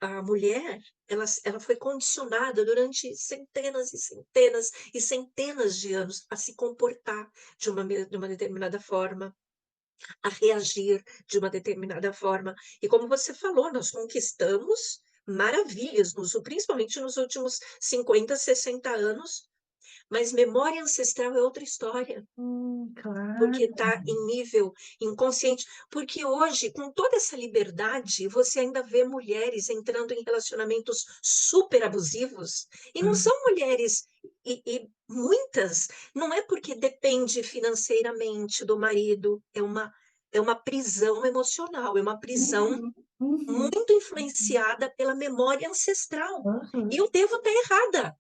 A mulher, ela foi condicionada durante centenas e centenas e centenas de anos a se comportar de uma determinada forma, a reagir de uma determinada forma. E como você falou, nós conquistamos maravilhas, principalmente nos últimos 50, 60 anos, mas memória ancestral é outra história, porque Claro. está em nível inconsciente. Porque hoje, com toda essa liberdade, você ainda vê mulheres entrando em relacionamentos super abusivos, e não são mulheres, e muitas, não é porque depende financeiramente do marido, é uma prisão emocional, é uma prisão Uhum, uhum, muito influenciada pela memória ancestral. E uhum. eu devo estar errada.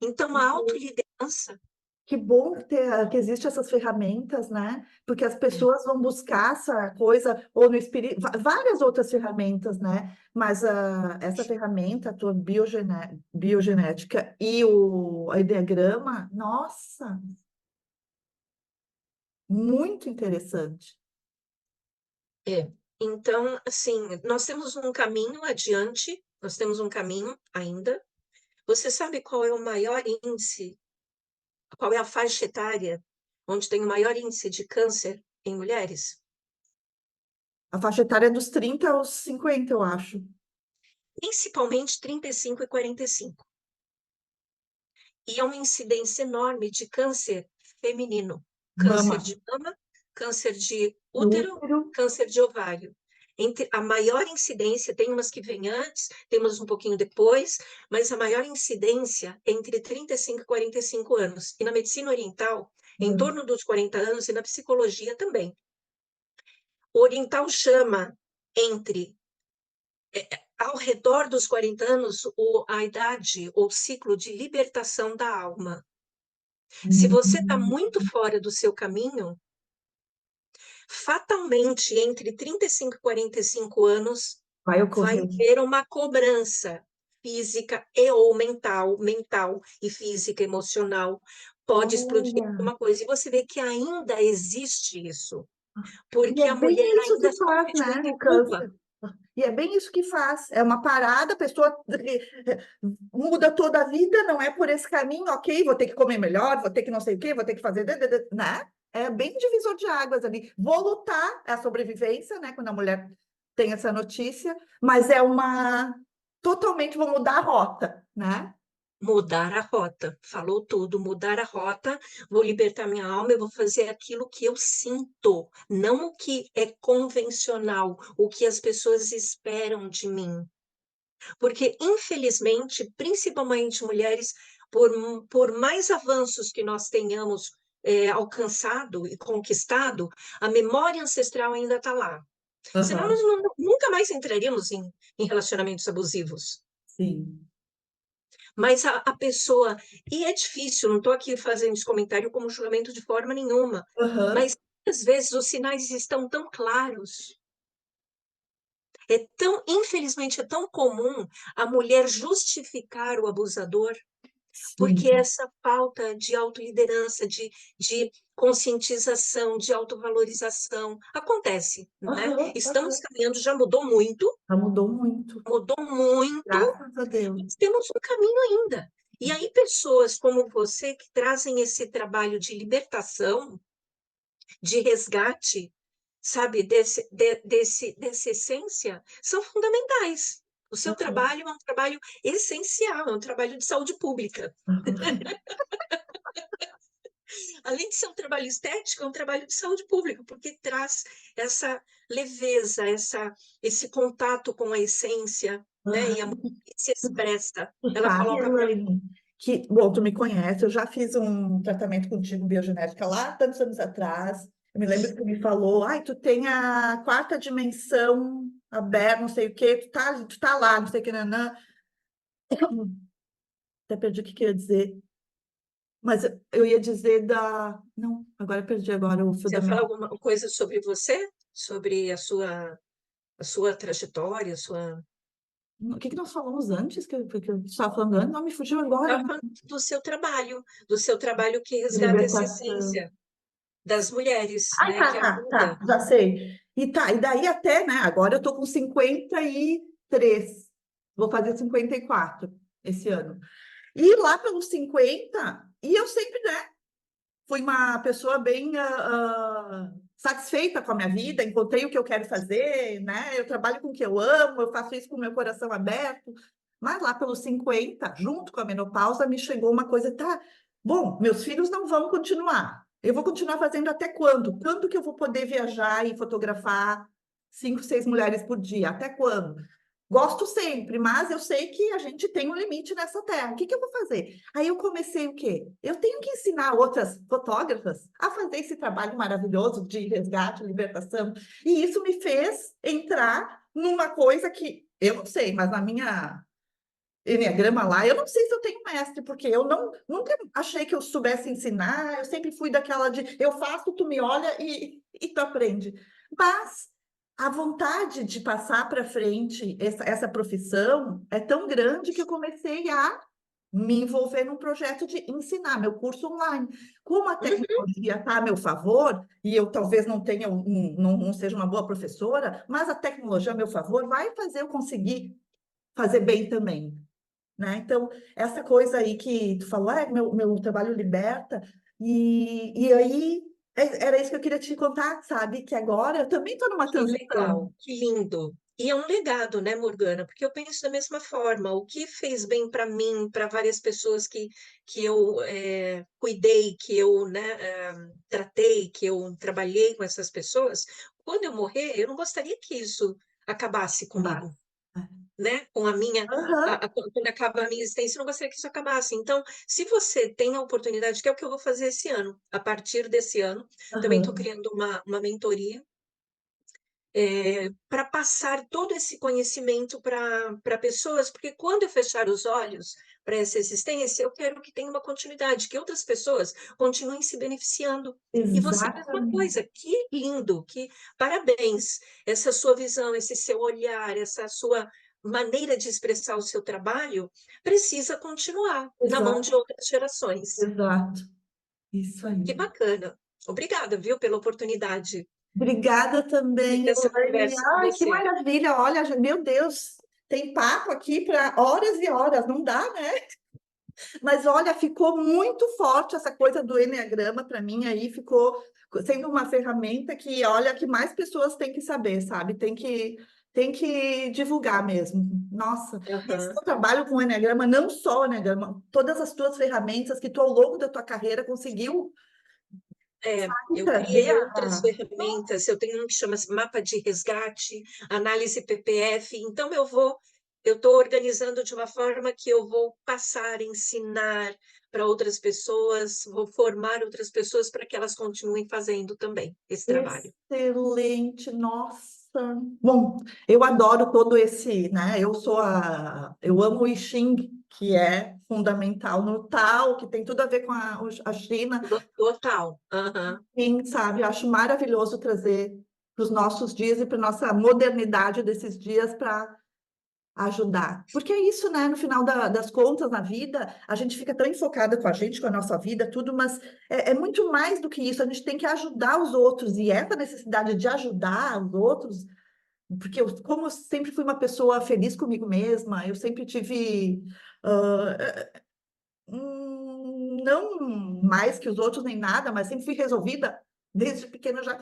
Então, a autoliderança. Que bom que existem essas ferramentas, né? Porque as pessoas vão buscar essa coisa, ou no espírito, várias outras ferramentas, né? Mas essa ferramenta, a tua biogenética e o Enneagrama, nossa, muito interessante. É. Então, assim, nós temos um caminho adiante, nós temos um caminho ainda. Você sabe qual é o maior índice, qual é a faixa etária onde tem o maior índice de câncer em mulheres? A faixa etária é dos 30 aos 50, eu acho. Principalmente 35 e 45. E é uma incidência enorme de câncer feminino, Mama, câncer de mama, câncer de útero, útero, câncer de ovário. Entre a maior incidência, tem umas que vêm antes, tem umas um pouquinho depois, mas a maior incidência é entre 35 e 45 anos. E na medicina oriental, em torno dos 40 anos, e na psicologia também. O oriental chama entre ao redor dos 40 anos a idade ou ciclo de libertação da alma. Se você está hum, muito fora do seu caminho, fatalmente entre 35 e 45 anos vai vai ocorrer. ter uma cobrança física e ou mental, mental e física, emocional. Pode explodir Olha. alguma coisa. E você vê que ainda existe isso, E porque é a bem mulher isso ainda que faz, sofre de né, muita o culpa. câncer. E é bem isso que faz. É uma parada, a pessoa muda toda a vida, não é por esse caminho, ok, vou ter que comer melhor, vou ter que não sei o quê, vou ter que fazer, né? É bem divisor de águas ali. Vou lutar, é a sobrevivência, né, quando a mulher tem essa notícia, mas é uma totalmente vou mudar a rota, né? Mudar a rota, falou tudo, mudar a rota, vou libertar minha alma, eu vou fazer aquilo que eu sinto, não o que é convencional, o que as pessoas esperam de mim. Porque, infelizmente, principalmente mulheres, por mais avanços que nós tenhamos alcançado e conquistado, a memória ancestral ainda está lá. Senão, nós Aham, nunca mais entraríamos em relacionamentos abusivos. sim. Mas a pessoa, e é difícil, não estou aqui fazendo esse comentário como julgamento de forma nenhuma, Aham, mas às vezes os sinais estão tão claros Infelizmente, é tão comum a mulher justificar o abusador, porque Sim. essa falta de autoliderança, de conscientização, de autovalorização acontece, né? Aham, Estamos aham. caminhando, já Já mudou mudou muito, graças a Deus. mas temos um caminho ainda. E aí, pessoas como você que trazem esse trabalho de libertação, de resgate, sabe, dessa essência, são fundamentais. O seu Aham, trabalho é um trabalho essencial, é um trabalho de saúde pública. aham. Além de ser um trabalho estético, é um trabalho de saúde pública, porque traz essa leveza, esse contato com a essência, né? E a Aham. mulher se expressa, Tu ela sabe, coloca para Elaine, que, bom, tu me conhece, eu já fiz um tratamento contigo biogenética lá tantos anos atrás. Eu me lembro que tu me falou, ai, tu tem a quarta dimensão aberta, não sei o quê, tu tá lá, não sei o que, nanã. Até perdi o que eu ia dizer. Mas eu ia dizer da. Não, agora eu perdi agora o fio você da ia falar minha. alguma coisa sobre você, sobre a sua trajetória, a sua. O que que nós falamos antes? Que eu estava falando antes? Não, me fugiu agora, Estava né? falando do seu trabalho que De resgata essa libertação. essência das mulheres, Ai, né? tá, Que tá, ajuda. tá, já sei. E daí até, né? Agora eu tô com 53. Vou fazer 54 esse ano. E lá pelos 50 e eu sempre, né, fui uma pessoa bem satisfeita com a minha vida, encontrei o que eu quero fazer, né? Eu trabalho com o que eu amo, eu faço isso com o meu coração aberto. Mas lá pelos 50, junto com a menopausa, me chegou uma coisa, tá, bom, meus filhos não vão continuar. Eu vou continuar fazendo até quando? Quando que eu vou poder viajar e fotografar 5, 6 mulheres por dia? Até quando? Gosto sempre, mas eu sei que a gente tem um limite nessa terra. O que que eu vou fazer? Aí eu comecei o quê? Eu tenho que ensinar outras fotógrafas a fazer esse trabalho maravilhoso de resgate, libertação. E isso me fez entrar numa coisa que eu não sei, mas na minha enneagrama lá, eu não sei se eu tenho mestre, porque eu não, nunca achei que eu soubesse ensinar. Eu sempre fui daquela de eu faço, tu me olha e tu aprende. Mas a vontade de passar para frente essa profissão é tão grande que eu comecei a me envolver num projeto de ensinar meu curso online. Como a Uhum. tecnologia está a meu favor, e eu talvez não tenha, não seja uma boa professora, mas a tecnologia a meu favor vai fazer eu conseguir fazer bem também, né? Então, essa coisa aí que tu falou, meu trabalho liberta, e aí era isso que eu queria te contar, sabe? Que agora eu também estou numa Que transição. legal, que lindo. E é um legado, né, Morgana? Porque eu penso da mesma forma. O que fez bem para mim, para várias pessoas que eu cuidei, que eu, né, tratei, que eu trabalhei com essas pessoas, quando eu morrer, eu não gostaria que isso acabasse Bah. comigo, né? Com a minha, Aham, quando acaba a minha existência, eu não gostaria que isso acabasse. Então, se você tem a oportunidade, que é o que eu vou fazer esse ano, a partir desse ano, também estou aham. criando uma mentoria para passar todo esse conhecimento para pessoas, porque quando eu fechar os olhos para essa existência, eu quero que tenha uma continuidade, que outras pessoas continuem se beneficiando. E você, a mesma Exatamente. coisa, que lindo, que parabéns, essa sua visão, esse seu olhar, essa sua maneira de expressar o seu trabalho precisa continuar na mão de Exato, outras gerações. exato. Isso Que aí. bacana. Obrigada, viu, pela oportunidade Obrigada de também, ter essa Elaine. conversa com Ai, que você. maravilha! Olha, meu Deus, tem papo aqui para horas e horas, não dá, né? Mas olha, ficou muito forte essa coisa do enneagrama para mim aí, ficou sendo uma ferramenta que, olha, que mais pessoas têm que saber, sabe? Tem que divulgar mesmo. Nossa, esse Aham. teu trabalho com o enneagrama, não só o enneagrama, todas as tuas ferramentas que tu ao longo da tua carreira conseguiu Eu trazer criei outras Nossa, ferramentas, eu tenho um que chama mapa de resgate, análise PPF, então eu estou organizando de uma forma que eu vou passar, ensinar para outras pessoas, vou formar outras pessoas para que elas continuem fazendo também esse trabalho. excelente, nossa. Bom, eu adoro todo esse, né? Eu amo o I Ching, que é fundamental no Tao, que tem tudo a ver com a China. Total. Aham. Sim, sabe? Eu acho maravilhoso trazer. os nossos dias e para nossa modernidade desses dias para ajudar. Porque é isso, né? No final das contas, na vida, a gente fica tão enfocada com a gente, com a nossa vida, tudo, mas é muito mais do que isso. A gente tem que ajudar os outros, e essa necessidade de ajudar os outros, porque eu, como eu sempre fui uma pessoa feliz comigo mesma, eu sempre tive. Não mais que os outros nem nada, mas sempre fui resolvida. Desde pequena eu já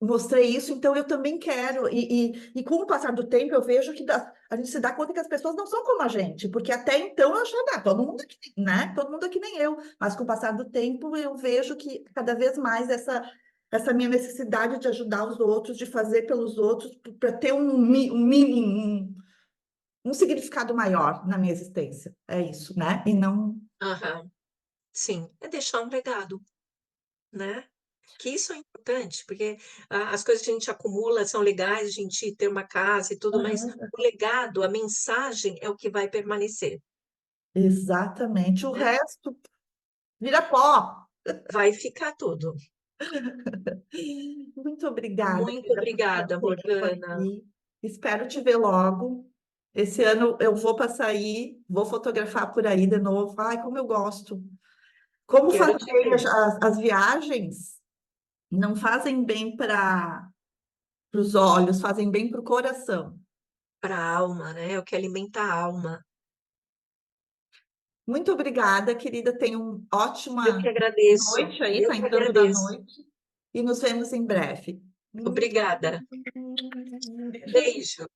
mostrei isso, então eu também quero. E com o passar do tempo, eu vejo que a gente se dá conta que as pessoas não são como a gente, porque até então eu achava, todo mundo aqui, né? Todo mundo aqui nem eu. Mas com o passar do tempo, eu vejo que cada vez mais essa minha necessidade de ajudar os outros, de fazer pelos outros, para ter um significado maior na minha existência. É isso, né? E não. Aham, sim, é deixar um legado, né? Que isso é importante, porque as coisas que a gente acumula são legais, a gente ter uma casa e tudo, mas Aham. o legado, a mensagem é o que vai permanecer, Exatamente. O né? resto vira pó. Vai ficar tudo. Muito obrigada, Muito querida, por seu obrigada, tempo Morgana. aqui. Espero te ver logo. Esse ano eu vou passar aí, vou fotografar por aí de novo. Ai, como eu gosto. Como Quero fazem te bem ver as viagens, não fazem bem para os olhos, fazem bem para o coração. para a alma, né? É o que alimenta a alma. Muito obrigada, querida. Tenha uma Eu que ótima agradeço. noite aí, Eu tá que entrando da agradeço. noite. E nos vemos em breve. Obrigada. Beijo.